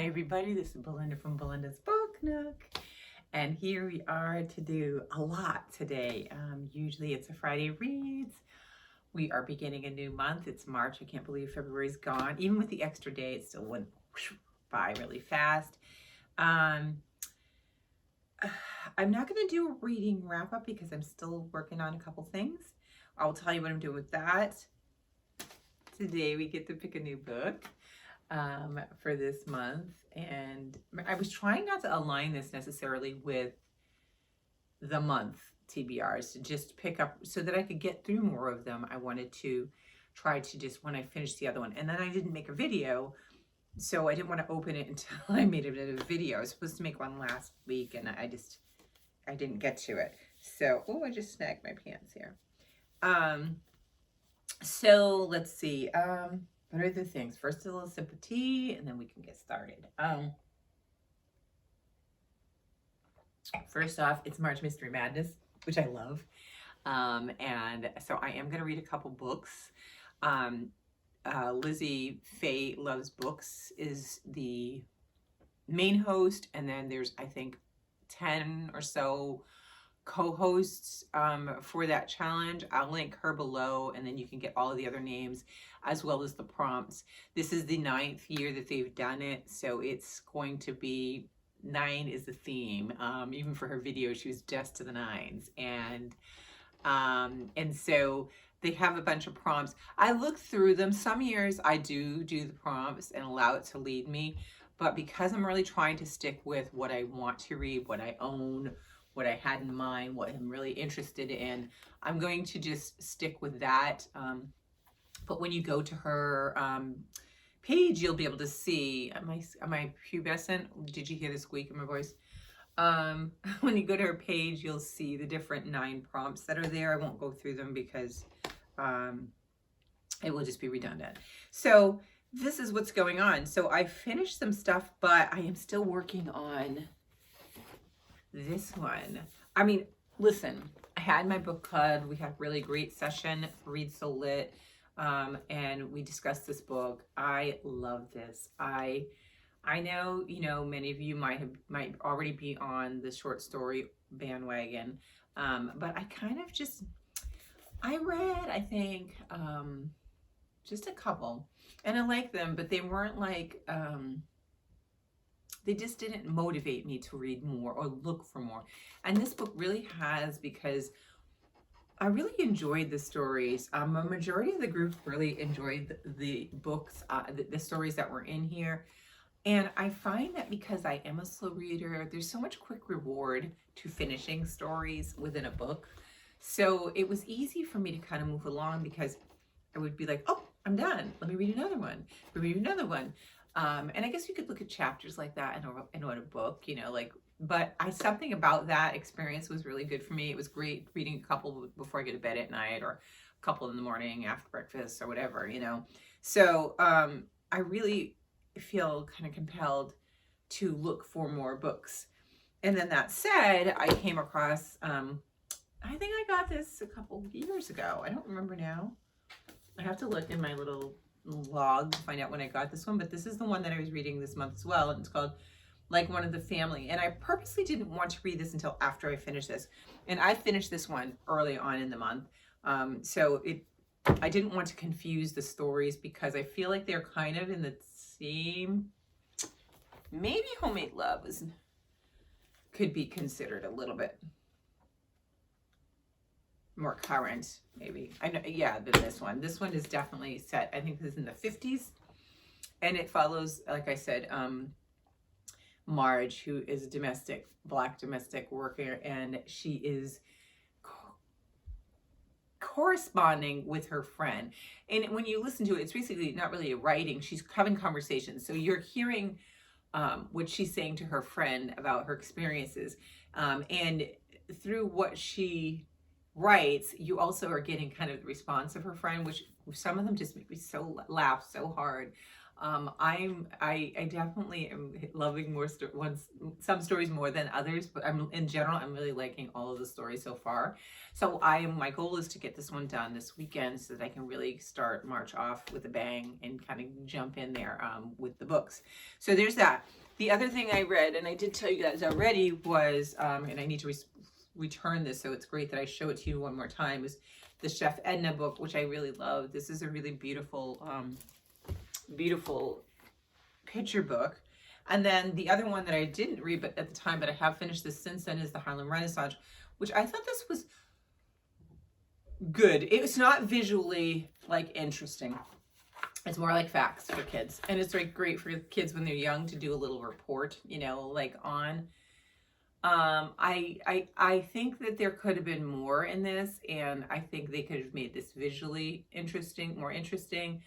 Hi everybody, this is Belinda from Belinda's Book Nook, and here we are to do a lot today. Usually it's a Friday Reads. We are beginning a new month. It's March. I can't believe February's gone. Even with the extra day, it still went by really fast. I'm not going to do a reading wrap up because I'm still working on a couple things. I will tell you what I'm doing with that. Today we get to pick a new book for this month, and I was trying not to align this necessarily with the month TBRs, to just pick up so that I could get through more of them. I wanted to try to just, when I finished the other one, and then I didn't make a video, so I didn't want to open it until I made it a video. I was supposed to make one last week and I didn't get to it. So, oh, I just snagged my pants here. So let's see. What are the things? First, a little sip of tea, and then we can get started. First off, it's March Mystery Madness, which I love. And so I am going to read a couple books. Lizzie Faye Loves Books is the main host, and then there's, I think, 10 or so co-hosts for that challenge. I'll link her below, and then you can get all of the other names as well as the prompts. This is the 9th year that they've done it, so it's going to be 9 is the theme. Even for her video, she was just to the 9s, and so they have a bunch of prompts. I look through them. Some years I do the prompts and allow it to lead me, but because I'm really trying to stick with what I want to read, what I own, what I had in mind, what I'm really interested in, I'm going to just stick with that. But when you go to her page, you'll be able to see, am I pubescent? Did you hear the squeak in my voice? When you go to her page, you'll see the different 9 prompts that are there. I won't go through them because it will just be redundant. So this is what's going on. So I finished some stuff, but I am still working on this one. I mean, listen, I had my book club. We had a really great session, Read So Lit, and we discussed this book. I love this. I know, many of you might already be on the short story bandwagon, but I kind of I read, I think, just a couple, and I like them, but they weren't like, they just didn't motivate me to read more or look for more. And this book really has, because I really enjoyed the stories. A majority of the group really enjoyed the books, the stories that were in here. And I find that because I am a slow reader, there's so much quick reward to finishing stories within a book. So it was easy for me to kind of move along, because I would be like, oh, I'm done. Let me read another one. Let me read another one. And I guess you could look at chapters like that in a book, but something about that experience was really good for me. It was great reading a couple before I go to bed at night, or a couple in the morning after breakfast or whatever, So I really feel kind of compelled to look for more books. And then that said, I came across, I think I got this a couple years ago. I don't remember now. I have to look in my little log to find out when I got this one, but this is the one that I was reading this month as well, and it's called Like One of the Family. And I purposely didn't want to read this until after I finished this, and I finished this one early on in the month, so I didn't want to confuse the stories, because I feel like they're kind of in the same. Maybe Homemade Love could be considered a little bit more current, maybe. I know, yeah, than this one. This one is definitely set, I think this is in the 50s, and it follows, like I said, Marge, who is a Black domestic worker, and she is corresponding with her friend. And when you listen to it, it's basically not really a writing. She's having conversations, so you're hearing what she's saying to her friend about her experiences, and through what she writes, you also are getting kind of the response of her friend, which some of them just make me laugh so hard. I definitely am loving some stories more than others, but in general I'm really liking all of the stories so far. So my goal is to get this one done this weekend so that I can really start March off with a bang and kind of jump in there with the books. So there's that. The other thing I read, and I did tell you guys already, was and I need to return this, so it's great that I show it to you one more time, is the Chef Edna book, which I really love. This is a really beautiful beautiful picture book. And then the other one that I didn't read but at the time, but I have finished this since then, is the Harlem Renaissance, which I thought this was good. It was not visually like interesting. It's more like facts for kids, and it's like great for kids when they're young to do a little report, like on. I think that there could have been more in this, and I think they could have made this visually more interesting,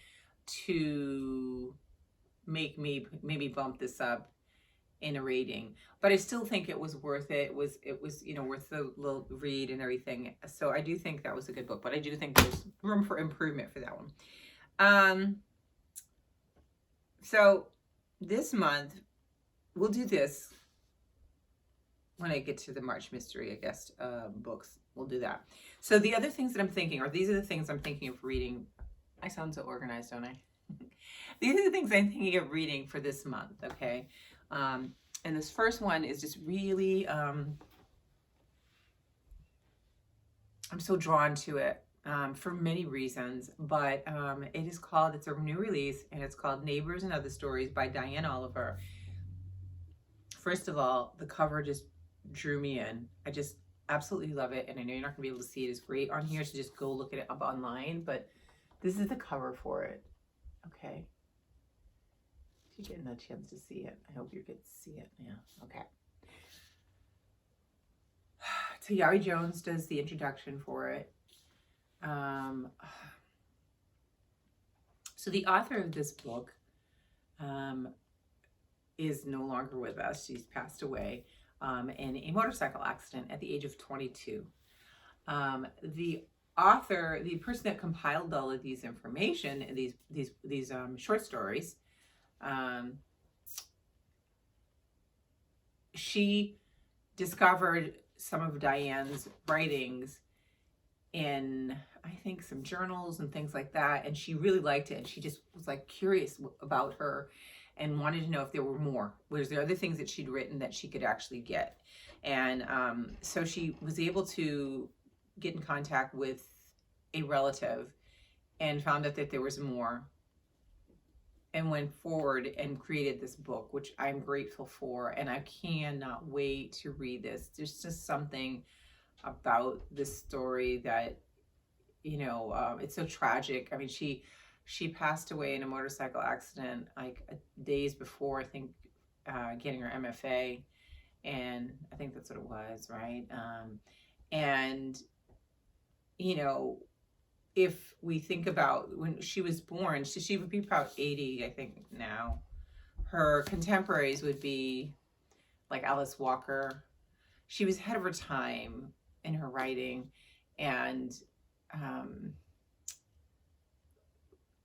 to make me maybe bump this up in a rating. But I still think it was worth it. It was worth the little read and everything. So I do think that was a good book, but I do think there's room for improvement for that one. So this month we'll do this when I get to the March Mystery, I guess, books. We'll do that. So the other things that I'm thinking, or these are the things I'm thinking of reading. I sound so organized, don't I? These are the things I'm thinking of reading for this month, okay? And this first one is just really, I'm so drawn to it for many reasons, but it's a new release, and it's called Neighbors and Other Stories by Diane Oliver. First of all, the cover just drew me in. I just absolutely love it, and I know you're not gonna be able to see it. It's great on here, so just go look it up online, but this is the cover for it, okay? If you're getting a chance to see it, I hope you get to see it. Yeah, okay. Tayari Jones does the introduction for it. So the author of this book is no longer with us. She's passed away in a motorcycle accident at the age of 22. The author, the person that compiled all of these information and these short stories, she discovered some of Diane's writings in, I think, some journals and things like that, and she really liked it, and she just was like curious about her and wanted to know if there were more. Was there other things that she'd written that she could actually get? And so she was able to get in contact with a relative and found out that there was more, and went forward and created this book, which I'm grateful for, and I cannot wait to read this. There's just something about this story that, it's so tragic. I mean, she passed away in a motorcycle accident like days before, I think, getting her MFA, and I think that's what it was, right? And if we think about when she was born, she would be about 80, I think, now. Her contemporaries would be like Alice Walker. She was ahead of her time in her writing, and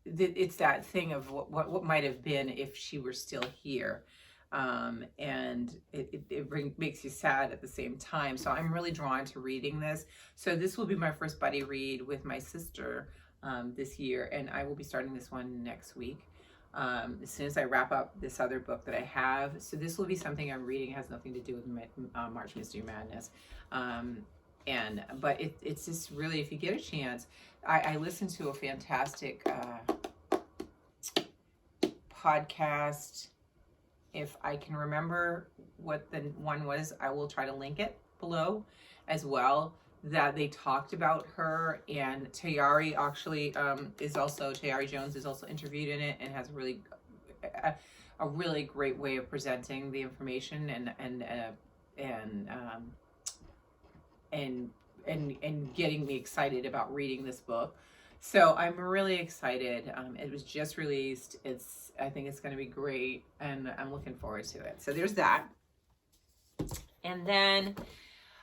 it's that thing of what might have been if she were still here. And it makes you sad at the same time. So I'm really drawn to reading this. So this will be my first buddy read with my sister this year, and I will be starting this one next week as soon as I wrap up this other book that I have. So this will be something I'm reading. It has nothing to do with March Mystery Madness. But it's just really, if you get a chance, I listened to a fantastic podcast. If I can remember what the one was, I will try to link it below as well, that they talked about her. And Tayari actually Tayari Jones is also interviewed in it, and has a really great way of presenting the information and getting me excited about reading this book. So I'm really excited. It was just released. I think it's going to be great, and I'm looking forward to it. So there's that. And then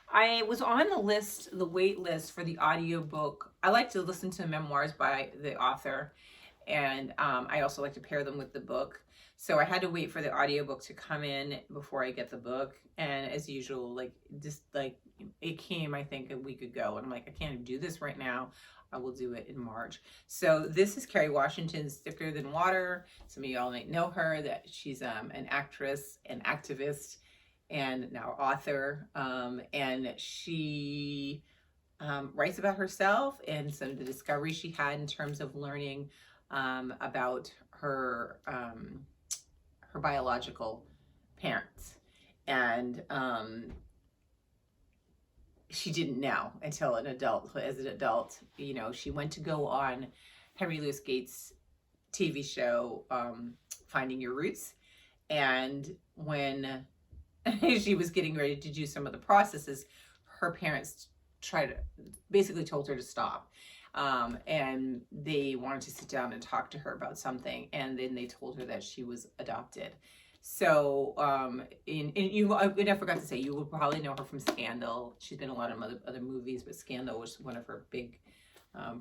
I was on the wait list for the audiobook. I like to listen to memoirs by the author, and I also like to pair them with the book. So I had to wait for the audiobook to come in before I get the book. And as usual, like just like it came, I think, a week ago, and I'm like, I can't do this right now. I will do it in March. So this is Kerry Washington's Thicker Than Water. Some of y'all might know her, that she's an actress, an activist, and now author. And she writes about herself and some of the discoveries she had in terms of learning about her biological parents. And she didn't know until an adult. As an adult, you know, she went to go on Henry Louis Gates' TV show, Finding Your Roots. And when she was getting ready to do some of the processes, her parents basically told her to stop. And they wanted to sit down and talk to her about something. And then they told her that she was adopted. So, I forgot to say, you will probably know her from Scandal. She's been in a lot of other movies, but Scandal was one of her big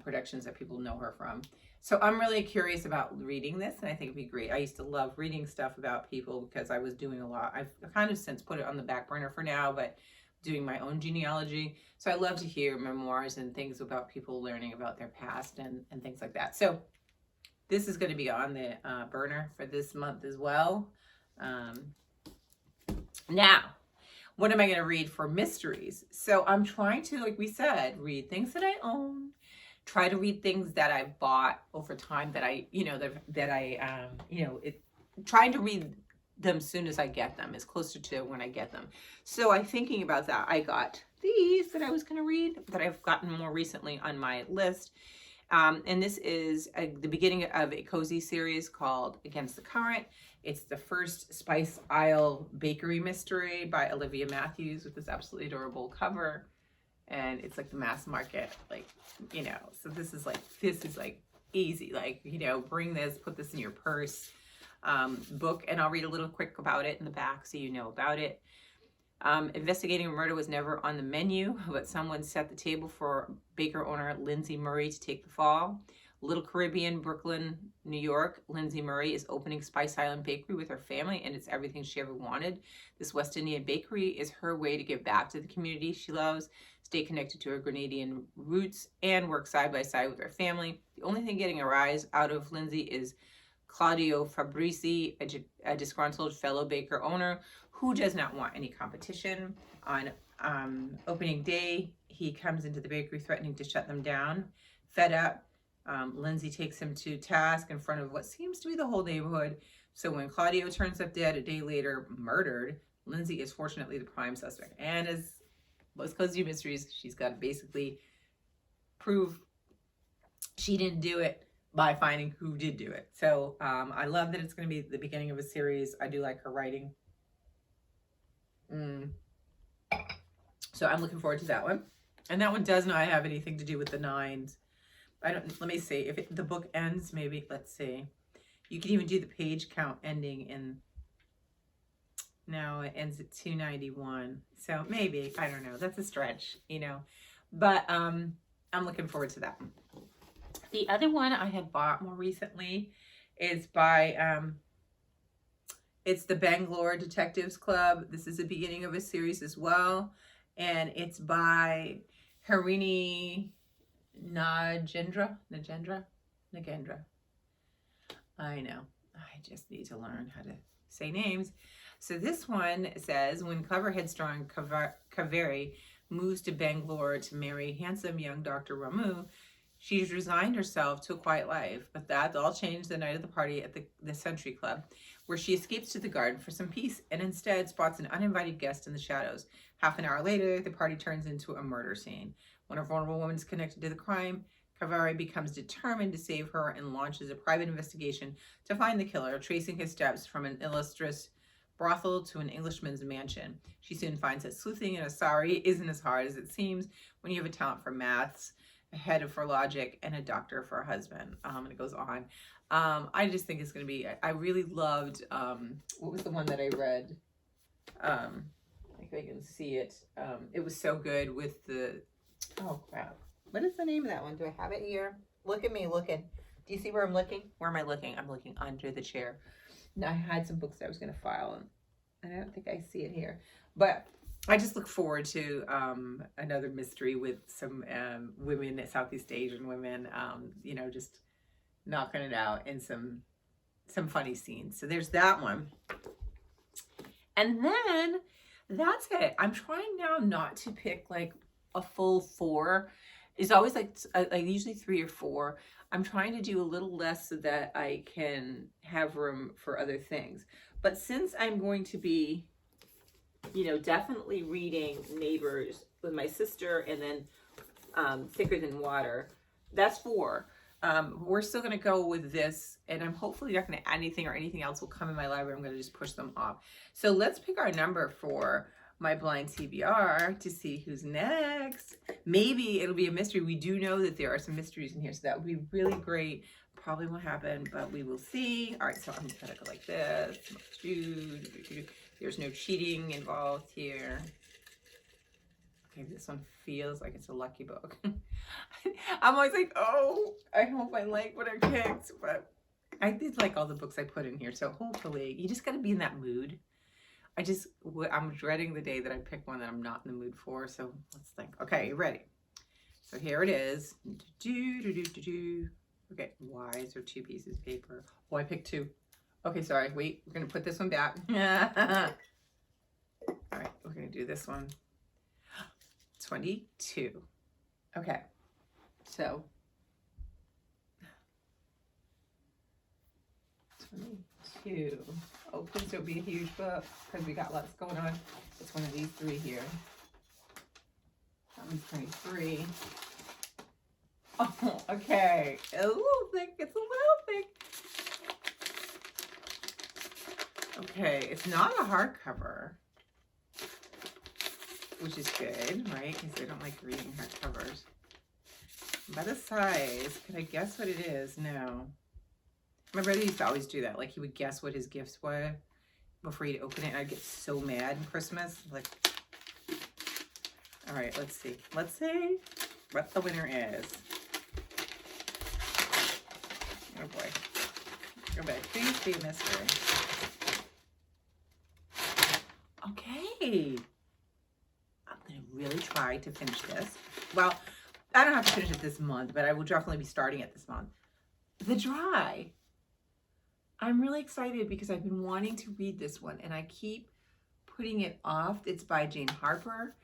productions that people know her from. So I'm really curious about reading this, and I think it'd be great. I used to love reading stuff about people because I was doing a lot. I've kind of since put it on the back burner for now, but doing my own genealogy. So I love to hear memoirs and things about people learning about their past and things like that. So this is going to be on the burner for this month as well. Now, what am I going to read for mysteries? So I'm trying to, like we said, read things that I own. Try to read things that I bought over time that I, trying to read them as soon as I get them, as closer to when I get them. So I'm thinking about that. I got these that I was going to read, that I've gotten more recently on my list. And this is the beginning of a cozy series called Against the Current. It's the first Spice Isle bakery mystery by Olivia Matthews with this absolutely adorable cover. And it's like the mass market, like, so this is like easy, like, bring this, put this in your purse book. And I'll read a little quick about it in the back so you know about it. Investigating a murder was never on the menu, but someone set the table for baker owner Lindsay Murray to take the fall. Little Caribbean, Brooklyn, New York, Lindsay Murray is opening Spice Island Bakery with her family, and it's everything she ever wanted. This West Indian bakery is her way to give back to the community she loves, stay connected to her Grenadian roots, and work side by side with her family. The only thing getting a rise out of Lindsay is Claudio Fabrizi, a disgruntled fellow baker owner who does not want any competition. On opening day, he comes into the bakery threatening to shut them down. Fed up, Lindsay takes him to task in front of what seems to be the whole neighborhood. So when Claudio turns up dead a day later, murdered, Lindsay is fortunately the prime suspect. And as most cozy mysteries, she's got to basically prove she didn't do it by finding who did do it. So I love that it's going to be the beginning of a series. I do like her writing. So I'm looking forward to that one. And that one does not have anything to do with the nines. Let me see if the book ends, maybe, let's see. You can even do the page count ending in, no, it ends at 291. So maybe, I don't know, that's a stretch, but I'm looking forward to that one. The other one I had bought more recently is by, it's the Bangalore Detectives Club. This is the beginning of a series as well. And it's by Harini Nagendra. I know. I just need to learn how to say names. So this one says, when clever, headstrong Kaveri moves to Bangalore to marry handsome young Dr. Ramu, she's resigned herself to a quiet life. But that all changed the night of the party at the Century Club, where she escapes to the garden for some peace and instead spots an uninvited guest in the shadows. Half an hour later, the party turns into a murder scene. When a vulnerable woman is connected to the crime, Kaveri becomes determined to save her and launches a private investigation to find the killer, tracing his steps from an illustrious brothel to an Englishman's mansion. She soon finds that sleuthing in Asari isn't as hard as it seems when you have a talent for maths, a head for logic, and a doctor for a husband. And it goes on. I just think it's going to be, I really loved, what was the one that I read? if I can see it. It was so good with the, oh crap. What is the name of that one? Do I have it here? Look at me looking. Do you see where I'm looking? Where am I looking? I'm looking under the chair. Now, I had some books that I was going to file, and I don't think I see it here. But I just look forward to another mystery with some women, Southeast Asian women, you know, just knocking it out in some funny scenes. So there's that one. And then that's it. I'm trying now not to pick like a full 4. It's always like usually 3 or 4. I'm trying to do a little less so that I can have room for other things. But since I'm going to be, you know, definitely reading Neighbors with my sister and then Thicker Than Water, that's 4. We're still going to go with this, and I'm hopefully not going to add anything, or anything else will come in my library. I'm going to just push them off. So let's pick our number for my blind TBR to see who's next. Maybe it'll be a mystery. We do know that there are some mysteries in here, so that would be really great. Probably won't happen, but we will see. All right, so I'm going to go like this. There's no cheating involved here. Okay, this one feels like it's a lucky book. I'm always like, oh, I hope I like what I picked, but I did like all the books I put in here, so hopefully, you just got to be in that mood. I'm dreading the day that I pick one that I'm not in the mood for, so let's think. Okay, you ready? So here it is. Okay, why is there 2 pieces of paper? Oh, I picked 2. Okay, sorry, wait, we're gonna put this one back. All right, we're gonna do this one. 22. Okay, so 22. Oh, please don't be a huge book, because we got lots going on. It's one of these 3 here. That one's 23. Oh, okay. A little thick. It's a little thick. Okay, it's not a hardcover, which is good, right? Because I don't like reading hardcovers. By the size, can I guess what it is? No. My brother used to always do that. Like, he would guess what his gifts were before he'd open it. And I'd get so mad in Christmas. Like, all right, let's see. Let's see what the winner is. Oh boy. Go back. Please be a mystery. Okay. I'm going to really try to finish this. Well, I don't have to finish it this month, but I will definitely be starting it this month. The Dry. I'm really excited because I've been wanting to read this one, and I keep putting it off. It's by Jane Harper.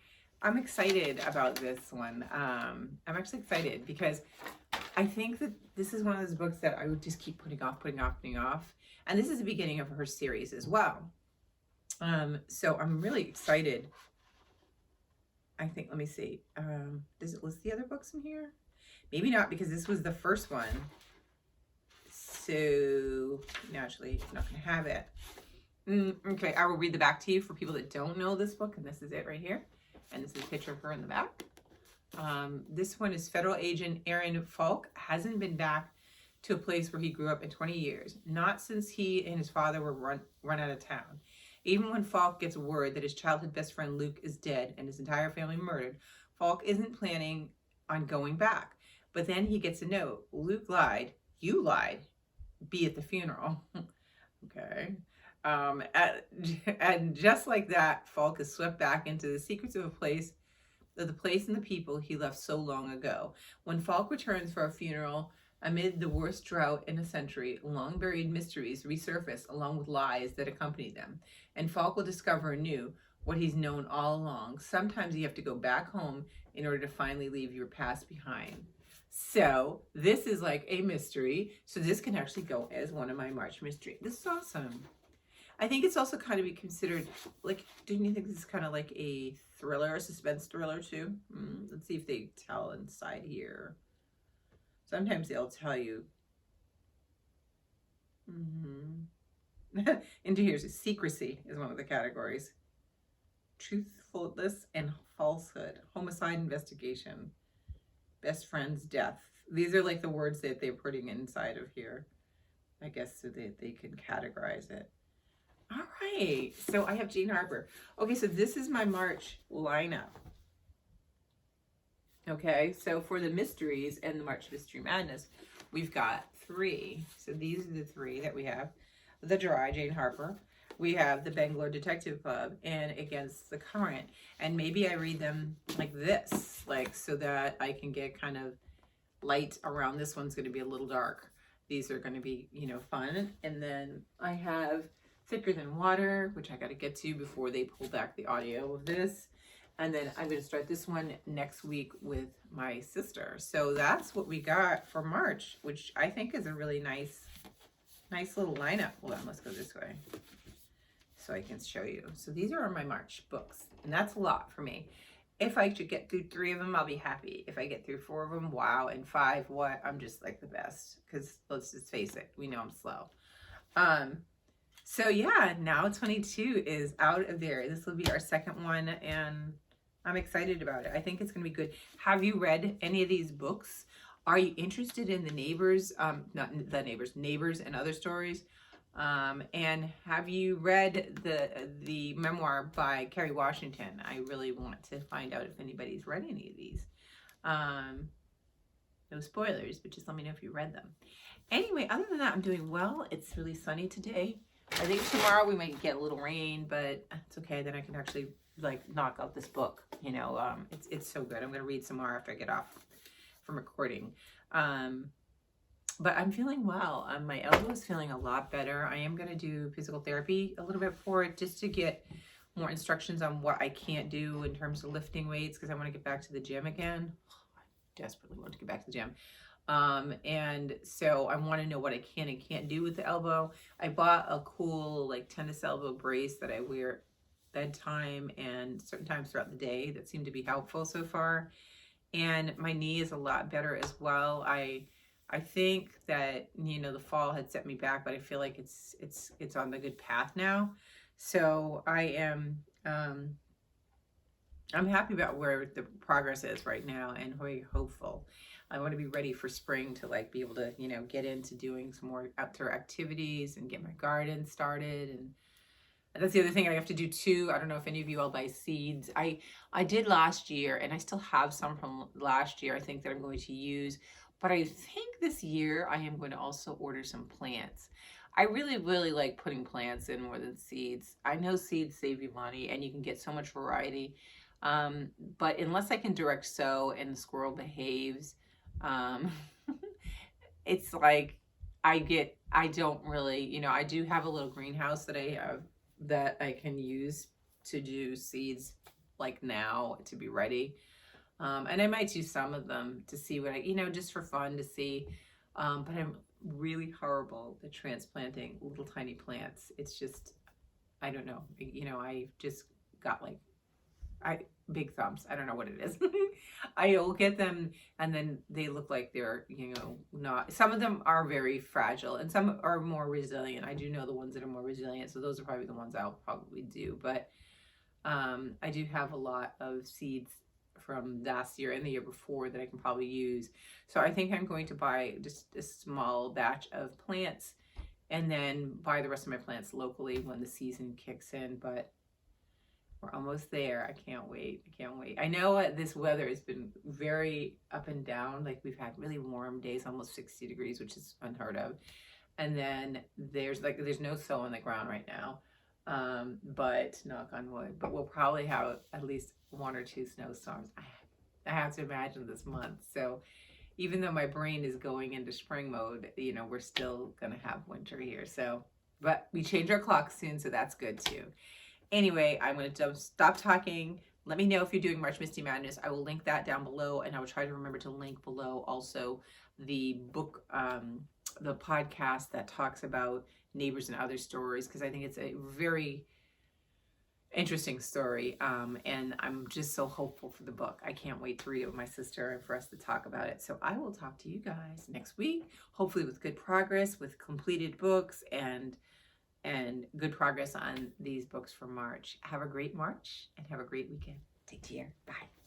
I'm excited about this one. I'm actually excited because I think that this is one of those books that I would just keep putting off. And this is the beginning of her series as well. So I'm really excited. I think, let me see. Does it list the other books in here? Maybe not, because this was the first one. So naturally, I'm not going to have it. Okay, I will read the back to you for people that don't know this book, and this is it right here. And this is a picture of her in the back. This one is Federal Agent Aaron Falk hasn't been back to a place where he grew up in 20 years, not since he and his father were run out of town. Even when Falk gets word that his childhood best friend Luke is dead and his entire family murdered, Falk isn't planning on going back. But then he gets a note. Luke lied. You lied. Be at the funeral. Okay. And just like that, Falk is swept back into the secrets of the place and the people he left so long ago. When Falk returns for a funeral, amid the worst drought in a century, long-buried mysteries resurface along with lies that accompany them. And Falk will discover anew what he's known all along. Sometimes you have to go back home in order to finally leave your past behind. So this is like a mystery. So this can actually go as one of my March mysteries. This is awesome. I think it's also kind of be considered, like, don't you think this is kind of like a thriller, a suspense thriller too? Let's see if they tell inside here. Sometimes they'll tell you. Into here's secrecy is one of the categories. Truthfulness and falsehood. Homicide investigation. Best friend's death. These are like the words that they're putting inside of here, I guess, so that they can categorize it. All right. So I have Jane Harper. Okay, so this is my March lineup. Okay, so for the mysteries and the March Mystery Madness, we've got 3. So these are the 3 that we have. The Dry, Jane Harper. We have the Bangalore Detective Club and Against the Current. And maybe I read them like this, like so that I can get kind of light around. This one's going to be a little dark. These are going to be, you know, fun. And then I have Thicker Than Water, which I got to get to before they pull back the audio of this. And then I'm going to start this one next week with my sister. So that's what we got for March, which I think is a really nice little lineup. Hold on, let's go this way so I can show you. So these are my March books, and that's a lot for me. If I should get through 3 of them, I'll be happy. If I get through 4 of them, wow. And 5, what? I'm just like the best. Because let's just face it, we know I'm slow. So yeah, now 22 is out of there. This will be our second one, and I'm excited about it. I think it's going to be good. Have you read any of these books? Are you interested in the neighbors, not the neighbors and other stories? And have you read the memoir by Kerry Washington? I really want to find out if anybody's read any of these. No spoilers, but just let me know if you read them. Anyway, other than that, I'm doing well. It's really sunny today. I think tomorrow we might get a little rain, but it's okay. Then I can actually like knock out this book. You know, it's so good. I'm going to read some more after I get off from recording. But I'm feeling well. My elbow is feeling a lot better. I am going to do physical therapy a little bit for it just to get more instructions on what I can't do in terms of lifting weights because I want to get back to the gym again. I desperately want to get back to the gym. And so I want to know what I can and can't do with the elbow. I bought a cool like tennis elbow brace that I wear bedtime and certain times throughout the day that seem to be helpful so far. And my knee is a lot better as well. I think that, you know, the fall had set me back, but I feel like it's on the good path now. So I am I'm happy about where the progress is right now and very hopeful. I want to be ready for spring to like be able to, you know, get into doing some more outdoor activities and get my garden started. And that's the other thing I have to do too. I don't know if any of you all buy seeds. I did last year and I still have some from last year I think that I'm going to use. But I think this year I am going to also order some plants. I really, really like putting plants in more than seeds. I know seeds save you money and you can get so much variety. But unless I can direct sow and the squirrel behaves, it's like I don't really, you know, I do have a little greenhouse that I have that I can use to do seeds like now to be ready. And I might do some of them to see what I, you know, just for fun to see. But I'm really horrible at transplanting little tiny plants. It's just, I don't know, you know, I just got like, big thumbs. I don't know what it is. I'll get them and then they look like they're, you know, not, some of them are very fragile and some are more resilient. I do know the ones that are more resilient. So those are probably the ones I'll probably do. But I do have a lot of seeds from last year and the year before that I can probably use. So I think I'm going to buy just a small batch of plants and then buy the rest of my plants locally when the season kicks in. But we're almost there. I can't wait. I can't wait. I know this weather has been very up and down. Like we've had really warm days, almost 60 degrees, which is unheard of. And then there's no snow on the ground right now. But knock on wood, but we'll probably have at least 1 or 2 snowstorms. I have to imagine this month. So even though my brain is going into spring mode, you know, we're still going to have winter here. So, but we change our clocks soon. So that's good too. Anyway, I'm going to stop talking. Let me know if you're doing March Misty Madness. I will link that down below, and I will try to remember to link below also the book, the podcast that talks about neighbors and other stories, because I think it's a very interesting story, and I'm just so hopeful for the book. I can't wait to read it with my sister and for us to talk about it. So I will talk to you guys next week, hopefully with good progress, with completed books, and good progress on these books for March. Have a great March and have a great weekend. Take care. Bye.